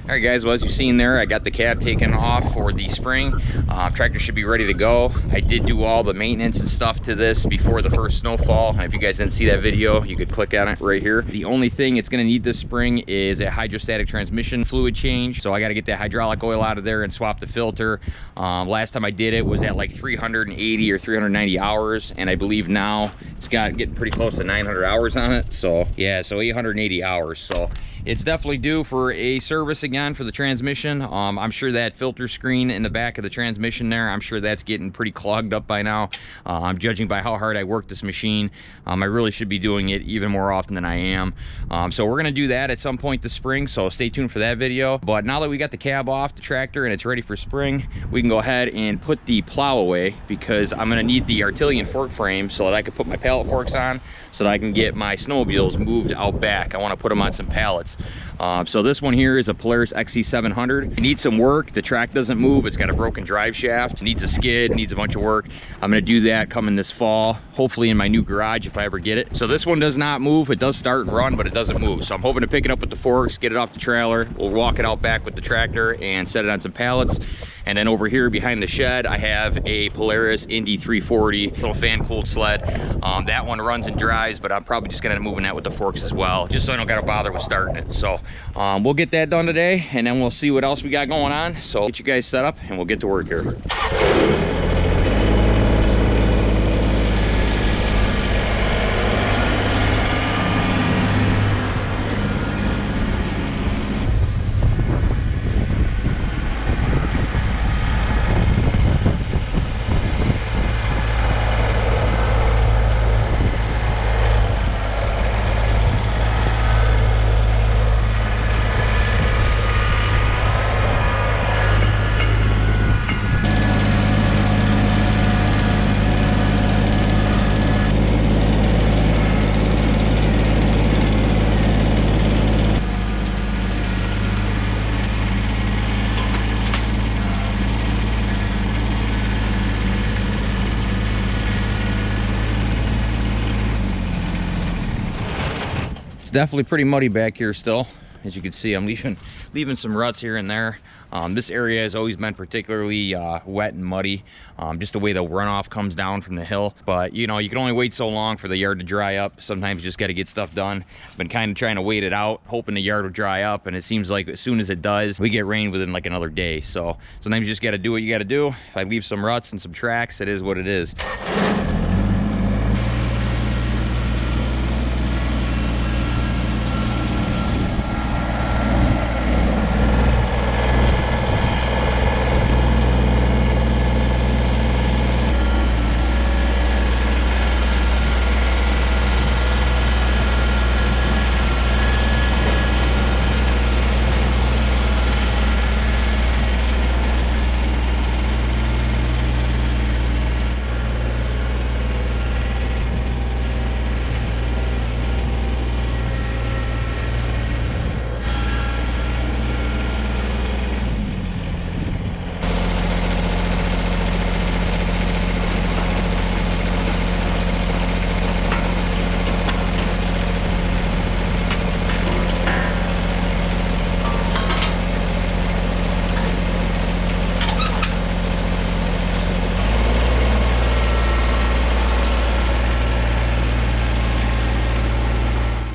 All right, guys, well, as you've seen there, I got the cab taken off for the spring. Tractor should be ready to go. I did do all the maintenance and stuff to this before the first snowfall. And if you guys didn't see that video, you could click on it right here. The only thing it's going to need this spring is a hydrostatic transmission fluid change. So I got to get that hydraulic oil out of there and swap the filter. Last time I did it was at like 380 or 390 hours, and I believe now it's getting pretty close to 900 hours on it. So yeah, so 880 hours. So it's definitely due for a service again for the transmission. I'm sure that filter screen in the back of the transmission there, I'm sure that's getting pretty clogged up by now. I'm judging by how hard I work this machine. I really should be doing it even more often than I am. So we're gonna do that at some point this spring, so stay tuned for that video. But now that we got the cab off the tractor and it's ready for spring, we can go ahead and put the plow away, because I'm gonna need the Artillian fork frame so that I can put my pallet forks on, so that I can get my snowmobiles moved out back. I wanna put them on some pallets. So this one here is a Polaris XC700. It needs some work. The track doesn't move. It's got a broken drive shaft. It needs a skid, needs a bunch of work. I'm gonna do that coming this fall, hopefully in my new garage if I ever get it. So this one does not move. It does start and run, but it doesn't move. So I'm hoping to pick it up with the forks, get it off the trailer. We'll walk it out back with the tractor and set it on some pallets. And then over here behind the shed, I have a Polaris Indy 340, little fan-cooled sled. That one runs and drives, but I'm probably just gonna end up moving that with the forks as well, just so I don't gotta bother with starting it. So we'll get that done today, and then we'll see what else we got going on. So get you guys set up and we'll get to work here. It's definitely pretty muddy back here still. As you can see, I'm leaving some ruts here and there. This area has always been particularly wet and muddy, just the way the runoff comes down from the hill. But you know, you can only wait so long for the yard to dry up. Sometimes you just got to get stuff done. I've been kind of trying to wait it out, hoping the yard will dry up, and it seems like as soon as it does, we get rain within like another day. So sometimes you just got to do what you got to do. If I leave some ruts and some tracks, it is what it is.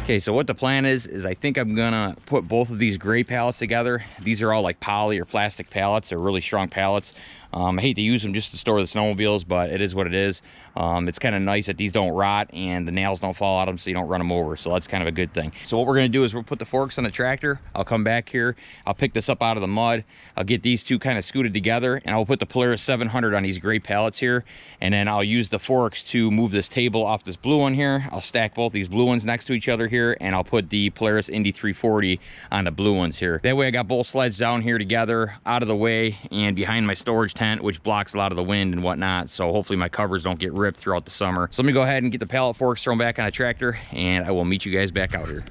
Okay, so what the plan is I think I'm gonna put both of these gray pallets together. These are all like poly or plastic pallets. They're really strong pallets. I hate to use them just to store the snowmobiles, but it is what it is. It's kind of nice that these don't rot and the nails don't fall out of them, so you don't run them over. So that's kind of a good thing. So what we're gonna do is we'll put the forks on the tractor. I'll come back here. I'll pick this up out of the mud. I'll get these two kind of scooted together, and I'll put the Polaris 700 on these gray pallets here. And then I'll use the forks to move this table off this blue one here. I'll stack both these blue ones next to each other here, and I'll put the Polaris Indy 340 on the blue ones here. That way I got both sleds down here together, out of the way, and behind my storage tent, which blocks a lot of the wind and whatnot. So hopefully my covers don't get ripped throughout the summer. So let me go ahead and get the pallet forks thrown back on a tractor, and I will meet you guys back out here.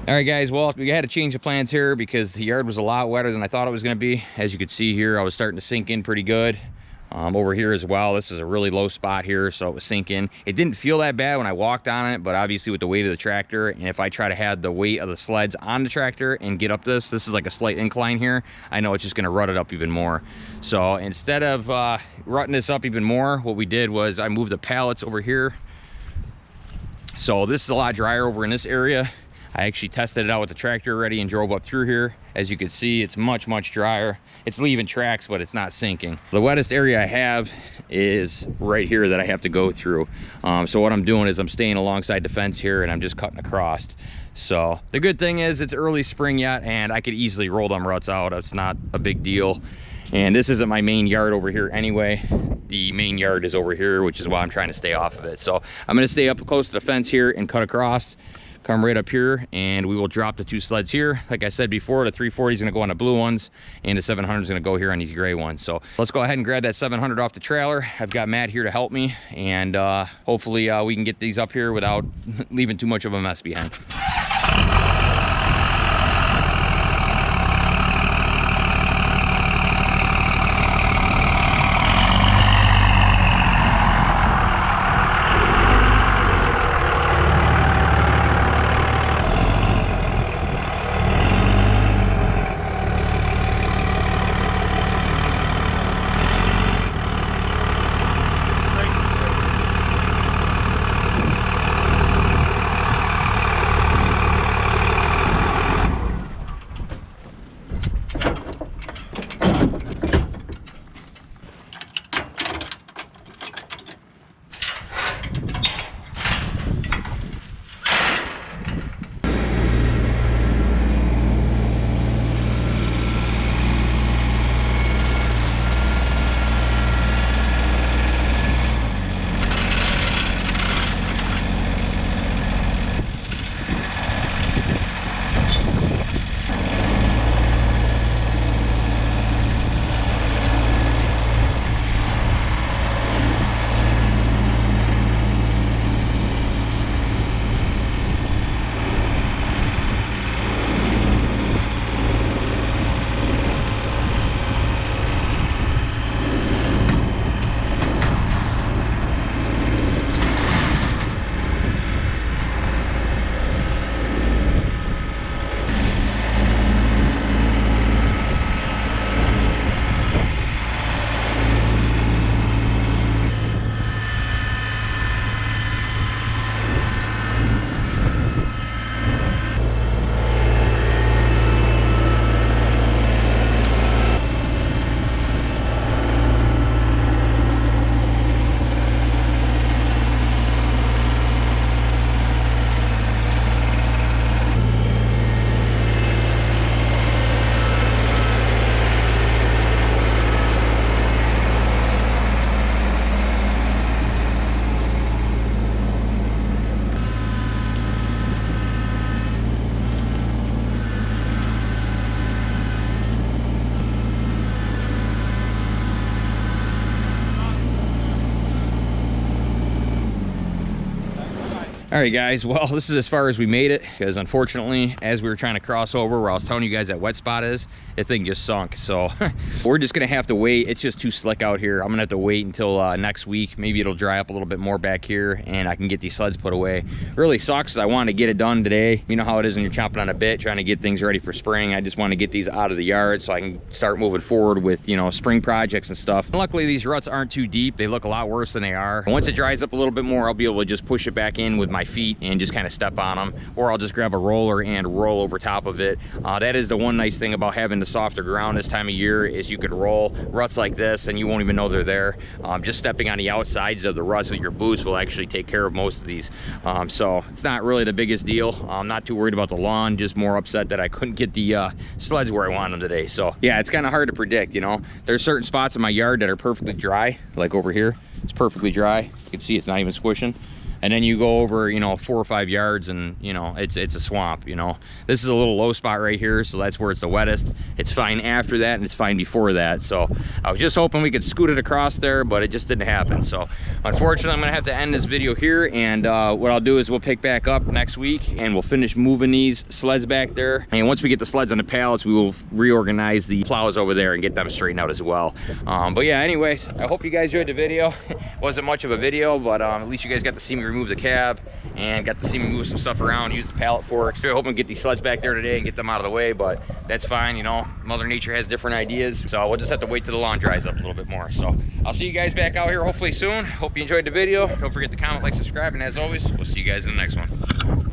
All right, guys, well, we had to change the plans here because the yard was a lot wetter than I thought it was going to be. As you can see here, I was starting to sink in pretty good. Over here as well, this is a really low spot here, so it was sinking. It didn't feel that bad when I walked on it, but obviously with the weight of the tractor, and if I try to have the weight of the sleds on the tractor and get up this is like a slight incline here, I know it's just going to rut it up even more. So instead of rutting this up even more, what we did was I moved the pallets over here. So this is a lot drier over in this area. I actually tested it out with the tractor already and drove up through here. As you can see, it's much, much drier. It's leaving tracks, but it's not sinking. The wettest area I have is right here that I have to go through. So what I'm doing is I'm staying alongside the fence here and I'm just cutting across. So the good thing is it's early spring yet and I could easily roll them ruts out. It's not a big deal. And this isn't my main yard over here anyway. The main yard is over here, which is why I'm trying to stay off of it. So I'm gonna stay up close to the fence here and cut across. Come right up here and we will drop the 2 sleds here. Like I said before, the 340 is gonna go on the blue ones and the 700 is gonna go here on these gray ones. So let's go ahead and grab that 700 off the trailer. I've got Matt here to help me, and hopefully we can get these up here without leaving too much of a mess behind. All right, guys, well, this is as far as we made it, because unfortunately, as we were trying to cross over where I was telling you guys that wet spot is, the thing just sunk. So we're just gonna have to wait. It's just too slick out here. I'm gonna have to wait until next week. Maybe it'll dry up a little bit more back here and I can get these sleds put away. Really sucks, I wanted to get it done today. You know how it is when you're chomping on a bit, trying to get things ready for spring. I just want to get these out of the yard so I can start moving forward with, you know, spring projects and stuff. And luckily, these ruts aren't too deep. They look a lot worse than they are. Once it dries up a little bit more, I'll be able to just push it back in with my feet and just kind of step on them, or I'll just grab a roller and roll over top of it. That is the one nice thing about having the softer ground this time of year, is you could roll ruts like this and you won't even know they're there. Just stepping on the outsides of the ruts with your boots will actually take care of most of these. So it's not really the biggest deal. I'm not too worried about the lawn, just more upset that I couldn't get the sleds where I want them today. So yeah, it's kind of hard to predict, you know. There's certain spots in my yard that are perfectly dry, like over here. It's perfectly dry. You can see it's not even squishing. and then you go over, you know, 4 or 5 yards, and you know, it's a swamp. You know, this is a little low spot right here, so that's where it's the wettest. It's fine after that, and it's fine before that. So I was just hoping we could scoot it across there, but it just didn't happen. So unfortunately, I'm gonna have to end this video here, and what I'll do is we'll pick back up next week, and we'll finish moving these sleds back there. And once we get the sleds on the pallets, we will reorganize the plows over there and get them straightened out as well. But yeah, anyways, I hope you guys enjoyed the video. Wasn't much of a video, but at least you guys got to see me remove the cab and got to see me move some stuff around, use the pallet forks. So I hope we get these sleds back there today and get them out of the way, but that's fine. You know, Mother Nature has different ideas, so we'll just have to wait till the lawn dries up a little bit more. So I'll see you guys back out here hopefully soon. Hope you enjoyed the video. Don't forget to comment, like, subscribe, and as always, we'll see you guys in the next one.